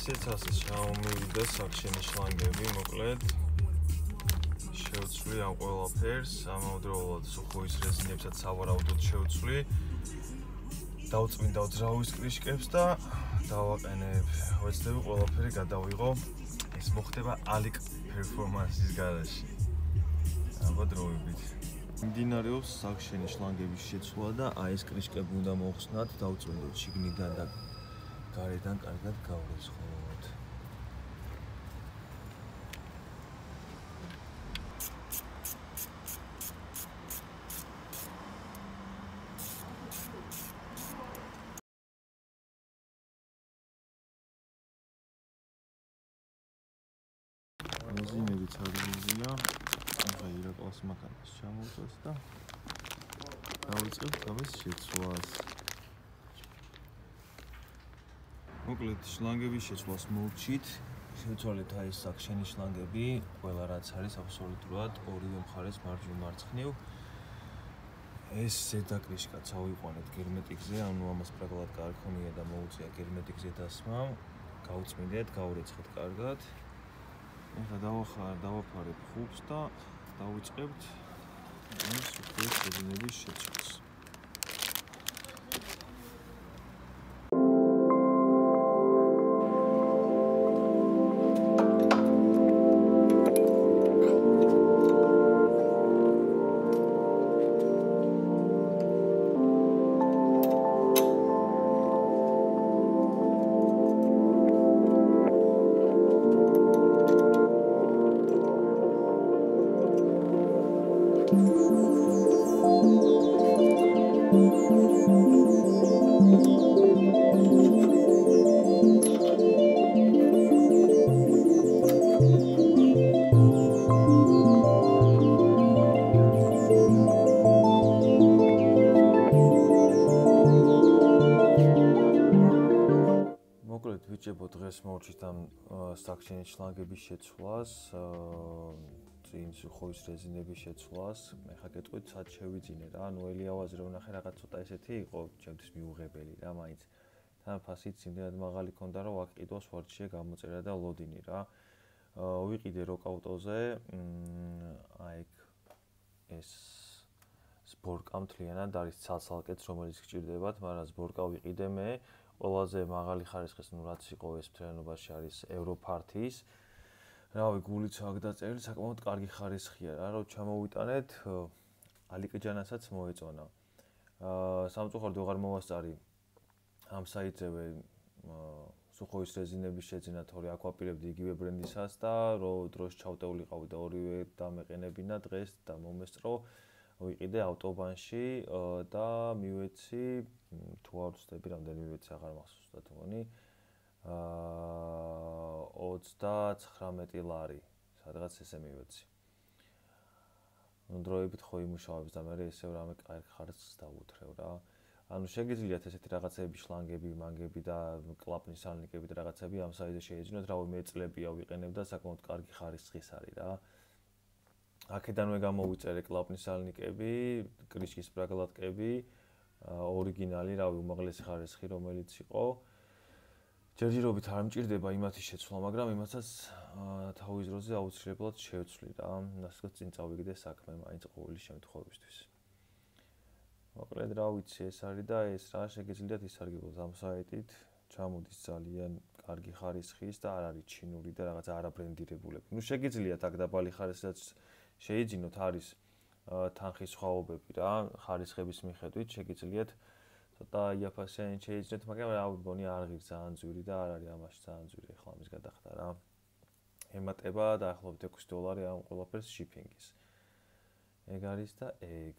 ესეც ასე ჩამოვიდა საქშენი შლანგები, მოკლედ შევცვლი ამ ყველაფერს, ამავდროულად სუხოის რეზინებსაც სავარაუდოდ შევცვლი. დავწმინდა ძრავის კრიშკებს და დავაყენებ. ვეცდები ყველაფერი გადავიღო. ეს მოხდება ალიკ პერფორმანსის გარაშში. აბა დროებით. მიმდინარეობს საქშენი შლანგების შეცვლა და აი ეს კრიშკები უნდა მოხსნათ, დავწმინდოთ შიგნიდან და გარედან კარგად გავრიცხოთ. რეზინებიც არიზია, ახლა ირაკლას მანქანას ჩამოვწევს და დავიწყებთ ამის შეცვლას. მოკლედ შლანგების შეცვლას მოვჩით. შევცვალეთ აი ეს საქშენი შლანგები, ყველა რაც არის აბსოლუტურად ორივე მხარეს მარჯვნივ-მარცხნივ. ეს ზედა კრიშკაც ავიყვანეთ გერმეტიკზე, ანუ ამას პრაგულად კარქონია და მოუწია გერმეტიკზე დასმა. გავწმინდეთ, გავურეცხეთ კარგად. ეხლა დავაფარებ ხუბს და დავიწყებთ ამ სუფრის რეზინების შეცვლას. დღეს მოვჩით ამ საქშენი შლანგების შეცვლას, წინ სუხოის რეზინების შეცვლას. მე ხა გეტყვით, სად შევიძინე რა, ანუ ელიავაზე რომ ნახე რაღაც ცოტა ესეთი იყო, ჩემთვის მიუღებელი რა, მაინც თან ფასით იმდენად მაღალი ქონდა, რომ აქ ყიდვას ვარჯიშია გამოწერა და ლოდინი რა. ვიყიდე როკაუტოზე, აი ეს სპორკა მთლიანად არის ცალ-ცალკეც, რომელიც გჭირდებათ, მაგრამ სპორკა ვიყიდე მე. ყველაზე მაღალი ხარისხის, ну რაც იყო ეს მთლიანობაში არის ევროფართის. რავი, გულიც აქ დაწერილი, საკმაოდ კარგი ხარისხია რა, რომ ჩამოვიტანეთ, ალიკჯანასაც მოეწონა. სამწუხაროდ ვეღარ მოვასწარი ამ საიტზევე სუხოის რეზინების შეძენა, თორე აკვაპირებდი იგივე ბრენდისას და რო დროს ჩავტეულიყავი და ორივე დამეყენებინა დღეს და მომესწრო. ვიყიდე ავტობანში და მივეცი თუ არ ვცდები, რამდენი მივეცი აღარ მახსოვს და თუმანი 39 ლარი, სადღაც ესე მივეცი. ნუ დროებით ხო იმუშავებს და მე ესე რამე კარგ ხარისხს დავუთრევ რა. ანუ შეგიძლიათ ესეთი რაღაცები, შლანგები, მანგები და კლაპნის სალნიკები და რაღაცები ამ საიტზე შეიძინოთ, რავი მე წლებია ვიყენებ და საკმაოდ კარგი ხარისხის არის რა. აქედანვე გამოვიწერე კლაპნის სალნიკები, კრიშკის პრაგლატკები, ორიგინალი, რავი, უმაღლესი ხარისხი რომელიც იყო. ჯერჯერობით არ მჭირდება იმათი შეცვლა, მაგრამ იმასაც თავის დროზე აუცილებლად შევცვლი რა. ასე წინ წავიგდე საქმე მაინც ყოველი შემთხვევისთვის. მოკლედ რა ვიცი, ეს არის და ეს რა შეგიძლიათ ისარგებლოთ ამ საიტით. ჩამოდის ძალიან კარგი ხარისხის და არ არის ჩინური და რაღაც არაბრენდირებულები. ნუ შეგიძლიათ აქ დაბალი ხარისხიც შეიძინოთ, არის თანხის სხვაობები რა, ხარისხების მიხედვით შეგიძლიათ ცოტა იაფასიანი შეიძინოთ, მაგრამ რა ვიგონი არ ღირს ძალიან ძვირი და არ არის ამაში ძალიან ძვირი ახლა ამის გადახდა რა. ემატება დაახლოებით $6 ამ ყველაფერს შიფინგის. ეგ არის და ეგ.